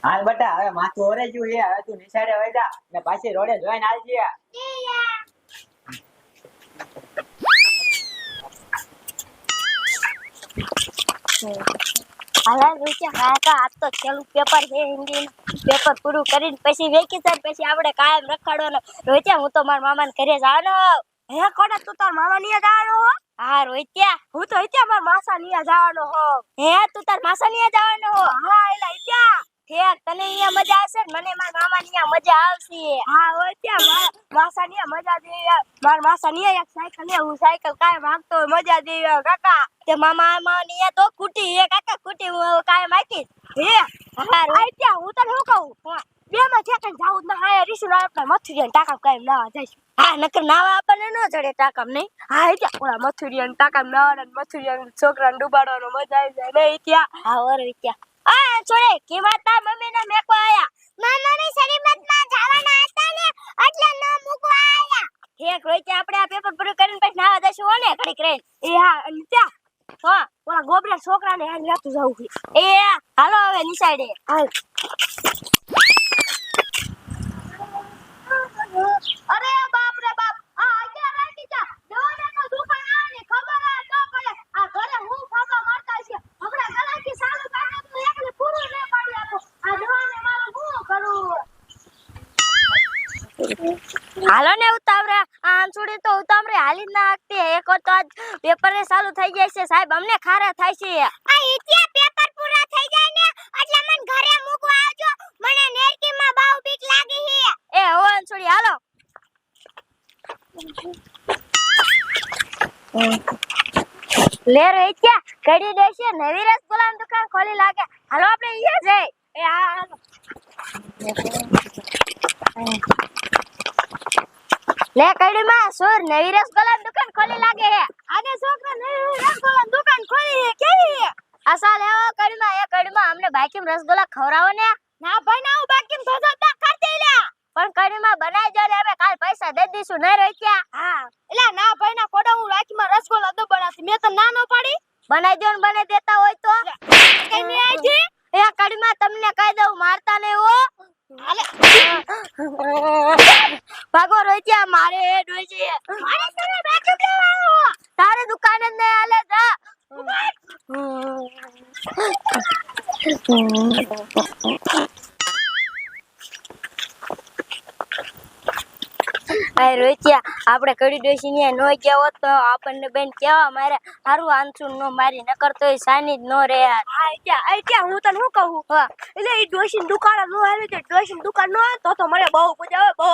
હાલ બટા હવે માથું ઓરે ગયું છે હવે તું નિશાળે વઈ જા ને પાછી રોડે જોઈને આવજે હાલા રૂચા કાકા આજ તો છેલ્લું પેપર છે હિન્દી પેપર પૂરું કરીને પછી વેકેશન પછી આપણે કાયમ રખડવાનો રોચા હું તો મારા મામાને ઘરે જવાનો હે કોને તું તાર મામા નિયા જવાનો હો હા રોચા હું તો ઇત્યા મારા માસા નિયા જવાનો હો હે તું તાર માસા નિયા જવાનો હો હા એલા ઇત્યા હે તને અહીંયા મજા આવશે મને મારા મામા નિયા મજા આવશે હા રોચા માસા નિયા મજા દે મારા માસા નિયા એક સાયકલ લે હું સાયકલ કાય ભાગતો મજા દે કાકા તે મામા નિયા તો કુટી હે કાકા કુટી હું કાય માકી હે હા રોચા હું તને શું કહું બે માં છે કઈ જાવું ના હા રીસુ આપણે મથુરિયા ટાકા કાય ના જઈશ હા નકર નાવા આપણને ન ચડે ટાકામ નહીં હા ઇત્યા ઓલા મથુરિયા ટાકામ નાવાના મથુરિયા છોકરાને ડુબાડવાનો મજા આવી જાય ને ઇત્યા હા ઓર ઇત્યા આ છોડે કેવા તાર મમ્મી ને મેકો આયા મમ્મી શરીમત માં જવાના હતા ને એટલે ન મૂકવા આયા ઠીક રોચા આપણે આ પેપર પૂરું કરીને પછી નાવા જશું હો ને ઘડીક રહી એ હા ઇત્યા હા ઓલા ગોબરા છોકરાને હાલ રાતું જાવું એ હાલો હવે નિસાડે હાલ અરે બાપ રે બાપ આ અગિયાર રાખી જા દવાને તો દુકાન આવની ખબર આ ન પડે આ ઘરે હું ફાફા મારતા છે હમણાં ગલાકી ચાલુ થાય તો એકને પૂરું ન પાડી આપો આ દવાને મારું શું કરું હાલો ને ઉતાવરા આંસુડી તો ઉતામરે હાલી જ ના આગતી એક તો આજ પેપર ને ચાલુ થઈ જાય છે સાહેબ અમને ખારા થાય છે આ ઇતિયા પેપર પૂરા થઈ જાય ને એટલે મને ઘરે મૂકવા આવજો મને નેરકી માં બહુ બીક લાગી છે એ હો આંસુડી હાલો લે રે ઇતિયા કડી દેશે નવી રસગુલ્લાની દુકાન ખોલી લાગે હાલો આપણે અહીંયા જઈ એ હા લે કડી માં સુર નવી રસગુલ્લાની દુકાન ખોલી લાગે હે આગે છોકરા નવી રસગુલ્લાની દુકાન ખોલી હે કેવી હે આસા લેવો કડી માં એ કડી માં અમને બાકીમ રસગુલ્લા ખવરાવો ને ના ભાઈ ના હું બાકીમ ધોધો તા કરતી લે પણ કડી માં બનાઈ જો ને અમે કાલ પૈસા દે દીશું ન રોક્યા હા એલા ના ભાઈ ના કોડા હું બાકી માં રસગુલ્લા દો બનાતી મે તો ના નો પાડી બનાઈ દો ને બનાઈ દેતા હોય તો કઈ ની આઈ છે એ કડી માં તમને કહી દઉં મારતા ને હો હાલે ભાગો રોજ્યા મારે એ ડોઈ મારે તને બાકી લેવાનો તારે દુકાને ને આલે જા આ રોજ્યા આપણે કડી ડોસી ને નો ગયા હોત તો આપણને બેન કેવા મારે હારું આંસુન નો મારી ન કરતો એ સાની જ નો રે યાર આ ત્યાં હું તને શું કહું હા એટલે એ ડોસી ની દુકાન નો આવી છે ડોસી ની દુકાન નો તો મને બહુ મજા આવે બહુ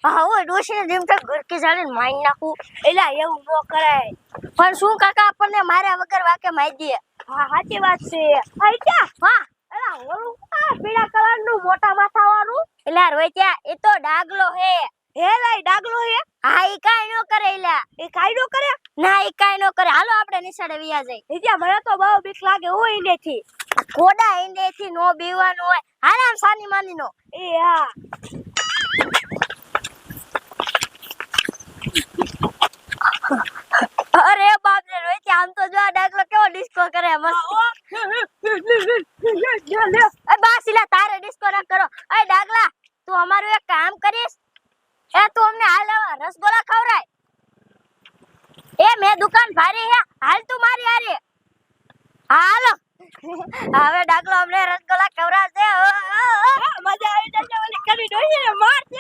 હા હો ડોસી ને જેમ કે ઘરકી જાળીને મારી નાખું એટલે એવું નો કરાય પણ શું કાકા આપણને માર્યા વગર વાકે મારી દે હા સાચી વાત છે આ ત્યાં હા એલા ઓલું આ પીળા કલર નું મોટા માથા વાળું એટલે રોજ્યા એ તો ડાગલો હે હે લાઈ ડાગલો હે હા ઈ કાઈ નો કરે એલા એ કાઈ નો કરે ના ઈ કાઈ નો કરે હાલો આપણે નિશાળે વિયા જઈ ઇજા મને તો બહુ બીક લાગે હોય ઇનેથી કોડા ઇનેથી નો બીવાનું હોય આરામ સાની માની નો એ હા અરે બાપ રે રોઈ આમ તો જો ડાગલો કેવો ડિસ્કો કરે મસ્ત એ બાસીલા તારે ડિસ્કો ના કરો એ ડાગલા તું અમારું એક કામ કરીશ એ તું અમને હાલ રસગુલ્લા ખવરાય એ મે દુકાન ભારી હે હાલ તું મારી હારે હાલો હવે ડાગલો અમને રસગુલ્લા ખવરાશે મજા આવી જશે ઓલી કરી ડોઈ માર દે